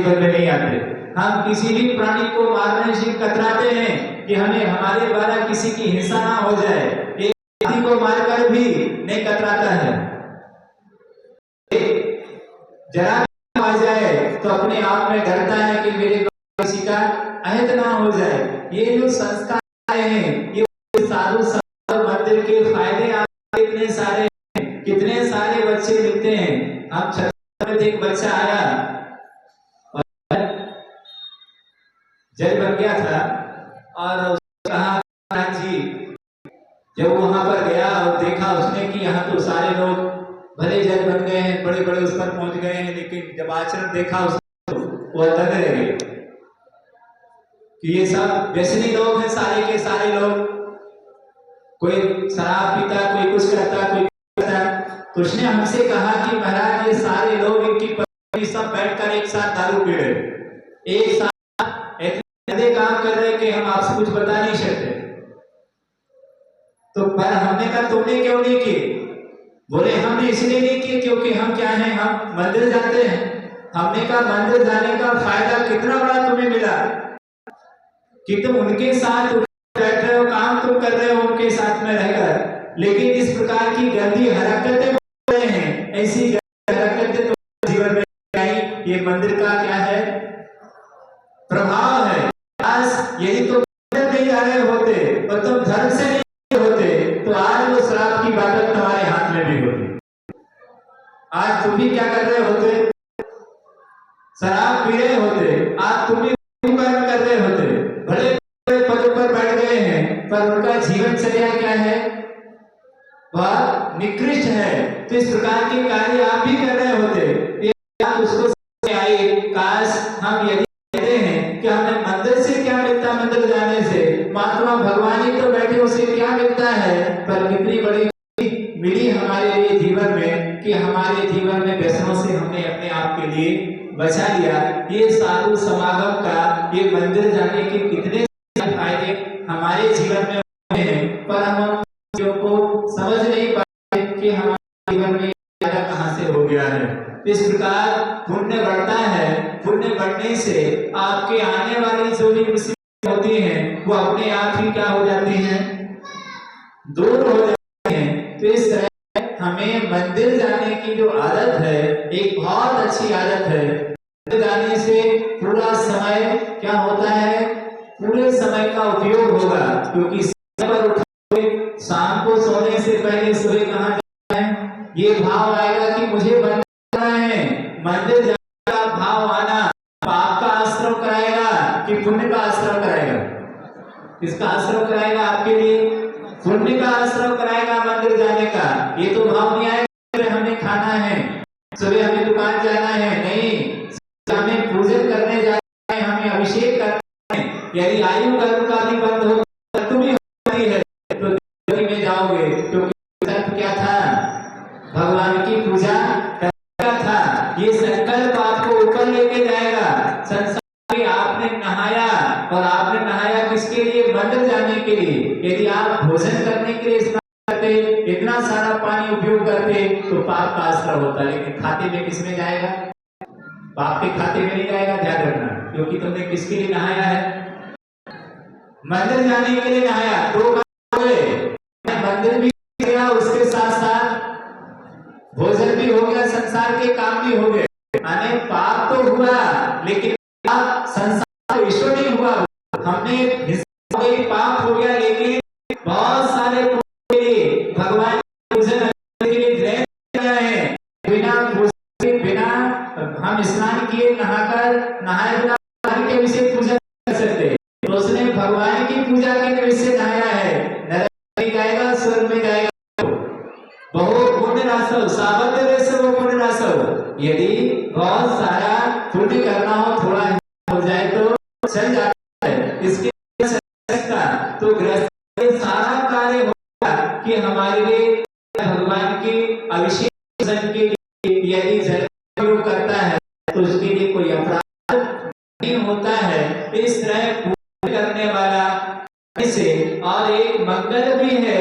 जीवन में नहीं आते। हम किसी भी प्राणी को मारने से कतराते हैं कि हमें हमारे द्वारा किसी की हिंसा ना हो जाए। एक हाथी को मारकर भी नहीं कतराता है। जरा आ जाए तो अपने आप में डरता है कि मेरे किसी का अहित ना हो जाए। ये जो संस्कार हैं, ये साधु संत मंदिर के फायदे आपको कितने सारे बच्चे मिलते हैं। हम छत में एक बच्चा आया और जज बन गया था और कहा जी, जब वहां पर गया और देखा उसने कि यहाँ तो सारे लोग भले जज बन गए हैं, बड़े बड़े उस पर पहुंच गए हैं, लेकिन जब आचरण देखा उसको वो दंग रह गए कि ये सब व्यसनी लोग हैं, सारे के सारे लोग। कोई शराब पीता, कोई कुछ करता, कोई करता। तो उसने हमसे कहा कि महाराज ये सारे लोग इनकी पत्नी सब बैठकर एक साथ दारू पी रहे, एक साथ इतने काम कर रहे कि हम आपसे कुछ बता नहीं सकते। तो पर हमने कहा तुमने क्यों नहीं की? बोले हमने इसलिए नहीं की क्योंकि हम क्या हैं, हम मंदिर जाते हैं। हमने कहा मंदिर जाने का फायदा कितना बड़ा तुम्हें मिला कि तुम उनके साथ बैठ रहे हो, काम तुम कर रहे हो उनके साथ में रहकर, लेकिन इस प्रकार की गंदी हरकतें कर रहे हैं। ऐसी गंदी हरकतें तो जीवन में नहीं। ये मंदिर का क्या है, प्रभाव है। आज यदि तुम मंदिर नहीं जा रहे होते और तुम धर्म से नहीं होते तो आज वो शराब की बात तुम्हारे हाथ में भी होती। आज तुम भी क्या कर रहे होते, शराब पी रहे होते। आज तुम भी कर्म कर रहे होते, भले पदों पर बैठ गए हैं पर उनका जीवनचर्या क्या है, वह निकृष्ट है। तो इस प्रकार के कार्य आप भी कर रहे होते। आप उसको आए, काश हम यदि कहते हैं कि हमें मंदिर से क्या मिलता, मंदिर जाने से महात्मा भगवान ही तो बैठे, उसे क्या मिलता है, पर कितनी बड़ी मिली हमारे लिए जीवन में कि हमारे जीवन में व्यसनों से हमने अपने आप के लिए बचा लिया। ये साधु समागम का, ये मंदिर जाने के कितने फायदे हमारे जीवन में होते हैं, पर हम को समझ नहीं पाते कि हमारे जीवन में फायदा कहां से हो गया है। इस प्रकार पुण्य बढ़ता है। पुण्य बढ़ने से आपके आने वाली जो भी मुसीबतें होती हैं वो अपने आप ही क्या हो जाती हैं, दूर हो जाती हैं। तो इस तरह हमें मंदिर जाने की जो आदत है एक बहुत अच्छी आदत है। मंदिर जाने से पूरा समय क्या होता है, पूरे समय का उपयोग होगा, क्योंकि समय पर उठोगे, शाम को सोने से पहले सुबह कहाँ जाना है, ये भाव आएगा कि मुझे मंदिर जाना है। मंदिर जाने का भाव आना पाप का आश्रम कराएगा कि पुण्य का आश्रम कराएगा? किसका आश्रम कराएगा आपके लिए? पुण्य का आश्रम कराएगा मंदिर जाने का। ये तो भाव नहीं आएगा हमें खाना है, सुबह हमें दुकान जाना है, नहीं, हमें पूजन करने जाना है, हमें अभिषेक करना है। यदि आयु कर्म का भी बंद हो तो भी होती है तो में जाओगे, क्योंकि संकल्प क्या था, भगवान की पूजा करना था। ये संकल्प आपको ऊपर लेके जाएगा। संसार में आपने नहाया, और आपने नहाया किसके लिए, मंदिर जाने के लिए। यदि आप भोजन करने के लिए स्नान करते, इतना सारा पानी उपयोग करते तो पाप का आश्रय होता, लेकिन खाते में किसमें जाएगा, पाप के खाते में नहीं जाएगा। ध्यान रखना, क्योंकि तुमने किसके लिए नहाया है, मंदिर जाने के लिए नहाया। दो काम हुए, मंदिर भी गया, उसके साथ साथ भोजन भी हो गया, संसार के काम भी हो गए। यानी पाप तो हुआ, लेकिन संसार ईश्वर नहीं हुआ। हमने पाप हो गया, लेकिन बहुत सारे भगवान पूजन के लिए ग्रहण किया है। बिना पूजन, बिना हम स्नान किए, नहाए बिना के विषय पूजा कर सकते। तो उसने भगवान की पूजा के विषय नहाया है। नरक में जाएगा, स्वर्ग में जाएगा। बहु पुण्य राशव साबद्ध वैसे वो पुण्य राशव। यदि बहुत सारा पुण्य करना हो, थोड़ा हो जाए तो चल जाता है। इसके तो गृहस्थ सारा कार्य होगा कि हमारे लिए भगवान के अभिषेक के लिए यदि जल प्रयोग करता है तो उसके लिए कोई अपराध नहीं होता है। इस तरह पूजा करने वाला से और एक मंगल भी है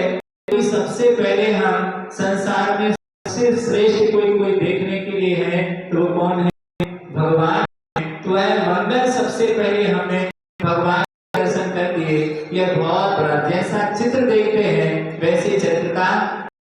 कि सबसे पहले हम संसार में सबसे श्रेष्ठ कोई देखने के लिए है तो कौन है, भगवान। वह मंगल सबसे पहले हमने भगवान के दर्शन कर दिए। यह बहुत बड़ा, जैसा चित्र देखते हैं वैसे चित्र का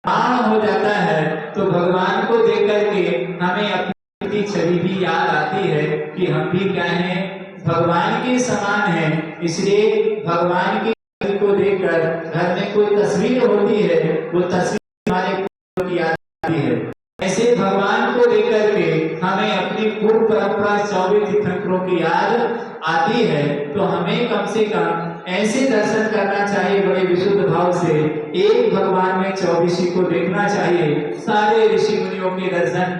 निर्माण हो जाता है। तो भगवान को देख करके हमें अपनी छवि भी याद आती है कि हम भी क्या हैं, भगवान के समान हैं। इसलिए भगवान की छवि को देखकर घर में कोई तस्वीर होती है, वो तस्वीर हमारे की याद आती है। ऐसे भगवान को लेकर के हमें अपनी पूर्व परंपरा 24 तीर्थंकरों की याद आती है। तो हमें कम से कम ऐसे दर्शन करना चाहिए बड़े विशुद्ध भाव से। एक भगवान में 24 को देखना चाहिए, सारे ऋषि मुनियों के दर्शन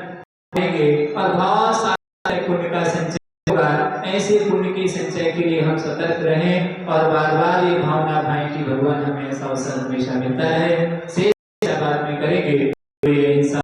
करेंगे और बहुत सारे पुण्य का संचय होगा। ऐसे पुण्य के संचय के लिए हम सतर्क रहें और बार बार ये भावना भाई कि भगवान हमें ऐसा अवसर हमेशा मिलता है। से बाद में करेंगे तो ये इंसान